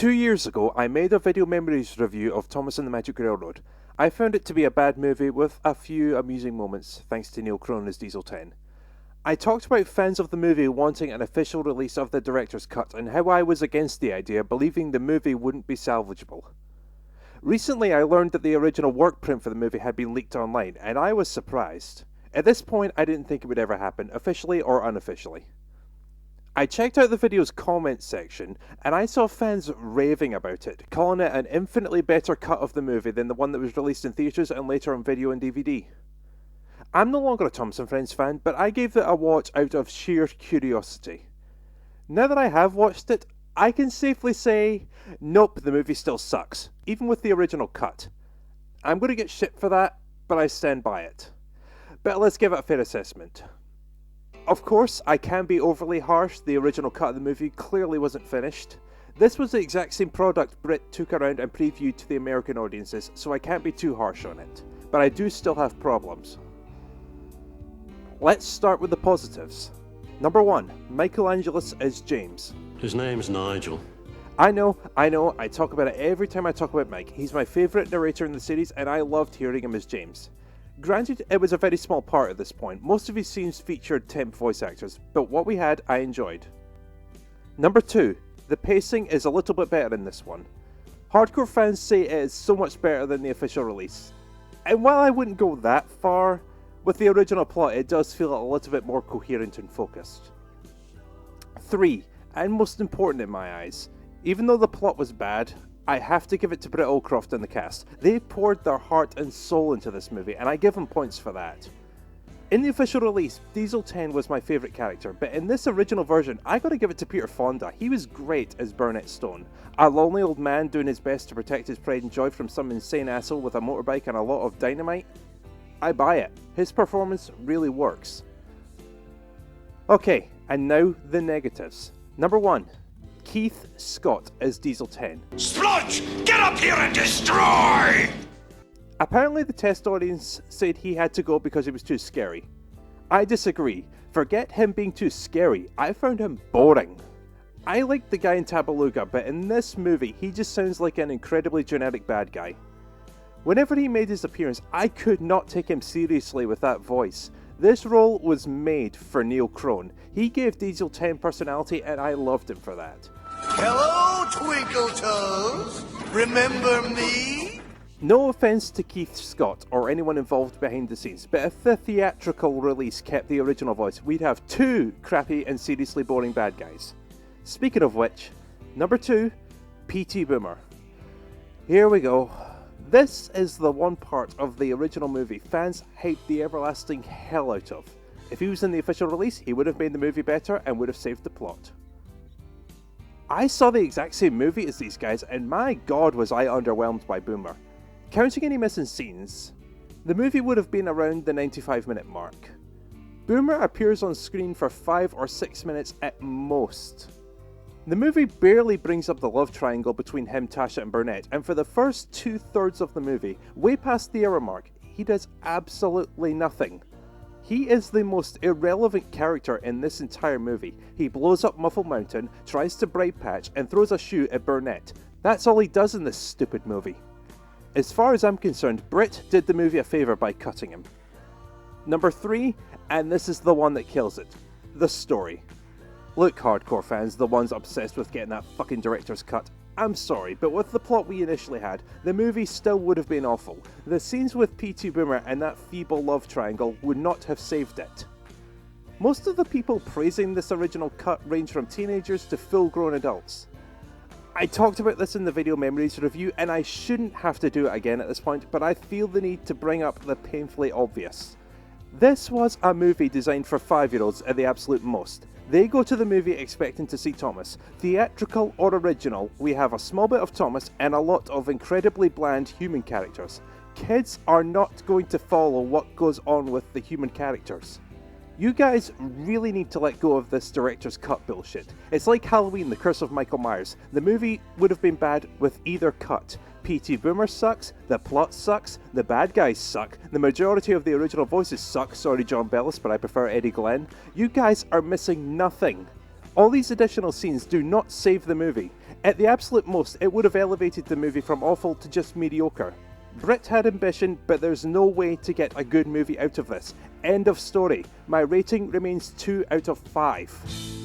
2 years ago, I made a video memories review of Thomas and the Magic Railroad. I found it to be a bad movie with a few amusing moments, thanks to Neil Crone as Diesel 10. I talked about fans of the movie wanting an official release of the director's cut and how I was against the idea, believing the movie wouldn't be salvageable. Recently, I learned that the original Workprint for the movie had been leaked online, and I was surprised. At this point, I didn't think it would ever happen, officially or unofficially. I checked out the video's comments section, and I saw fans raving about it, calling it an infinitely better cut of the movie than the one that was released in theatres and later on video and DVD. I'm no longer a Thomas & Friends fan, but I gave it a watch out of sheer curiosity. Now that I have watched it, I can safely say, nope, the movie still sucks, even with the original cut. I'm going to get shit for that, but I stand by it. But let's give it a fair assessment. Of course, I can be overly harsh. The original cut of the movie clearly wasn't finished. This was the exact same product Brit took around and previewed to the American audiences, so I can't be too harsh on it. But I do still have problems. Let's start with the positives. Number 1, Michelangelos as James. His name's Nigel. I know, I talk about it every time I talk about Mike. He's my favourite narrator in the series and I loved hearing him as James. Granted, it was a very small part at this point. Most of his scenes featured temp voice actors, but what we had, I enjoyed. Number 2, the pacing is a little bit better in this one. Hardcore fans say it is so much better than the official release. And while I wouldn't go that far, with the original plot it does feel a little bit more coherent and focused. 3, and most important in my eyes, even though the plot was bad, I have to give it to Britt Allcroft and the cast. They poured their heart and soul into this movie, and I give them points for that. In the official release, Diesel 10 was my favourite character, but in this original version, I gotta give it to Peter Fonda. He was great as Burnett Stone. A lonely old man doing his best to protect his pride and joy from some insane asshole with a motorbike and a lot of dynamite. I buy it. His performance really works. Okay, and now the negatives. Number 1. Keith Scott as Diesel 10. Splodge! Get up here and destroy! Apparently the test audience said he had to go because he was too scary. I disagree. Forget him being too scary, I found him boring. I liked the guy in Tabaluga, but in this movie he just sounds like an incredibly generic bad guy. Whenever he made his appearance, I could not take him seriously with that voice. This role was made for Neil Crone. He gave Diesel 10 personality and I loved him for that. Hello, Twinkle Toes. Remember me? No offense to Keith Scott or anyone involved behind the scenes, but if the theatrical release kept the original voice, we'd have 2 crappy and seriously boring bad guys. Speaking of which, number 2, P.T. Boomer. Here we go. This is the one part of the original movie fans hyped the everlasting hell out of. If he was in the official release, he would have made the movie better and would have saved the plot. I saw the exact same movie as these guys and my god was I underwhelmed by Boomer. Counting any missing scenes, the movie would have been around the 95-minute mark. Boomer appears on screen for 5 or 6 minutes at most. The movie barely brings up the love triangle between him, Tasha and Burnett, and for the first 2/3 of the movie, way past the hour mark, he does absolutely nothing. He is the most irrelevant character in this entire movie. He blows up Muffle Mountain, tries to bribe Patch, and throws a shoe at Burnett. That's all he does in this stupid movie. As far as I'm concerned, Britt did the movie a favour by cutting him. Number 3, and this is the one that kills it, the story. Look, hardcore fans, the ones obsessed with getting that fucking director's cut, I'm sorry, but with the plot we initially had, the movie still would have been awful. The scenes with P.T. Boomer and that feeble love triangle would not have saved it. Most of the people praising this original cut range from teenagers to full-grown adults. I talked about this in the video memories review and I shouldn't have to do it again at this point, but I feel the need to bring up the painfully obvious. This was a movie designed for 5-year-olds at the absolute most. They go to the movie expecting to see Thomas. Theatrical or original, we have a small bit of Thomas and a lot of incredibly bland human characters. Kids are not going to follow what goes on with the human characters. You guys really need to let go of this director's cut bullshit. It's like Halloween, The Curse of Michael Myers. The movie would have been bad with either cut. P.T. Boomer sucks, the plot sucks, the bad guys suck, the majority of the original voices suck, sorry John Bellis, but I prefer Eddie Glenn. You guys are missing nothing. All these additional scenes do not save the movie. At the absolute most, it would have elevated the movie from awful to just mediocre. Brit had ambition, but there's no way to get a good movie out of this. End of story. My rating remains 2 out of 5.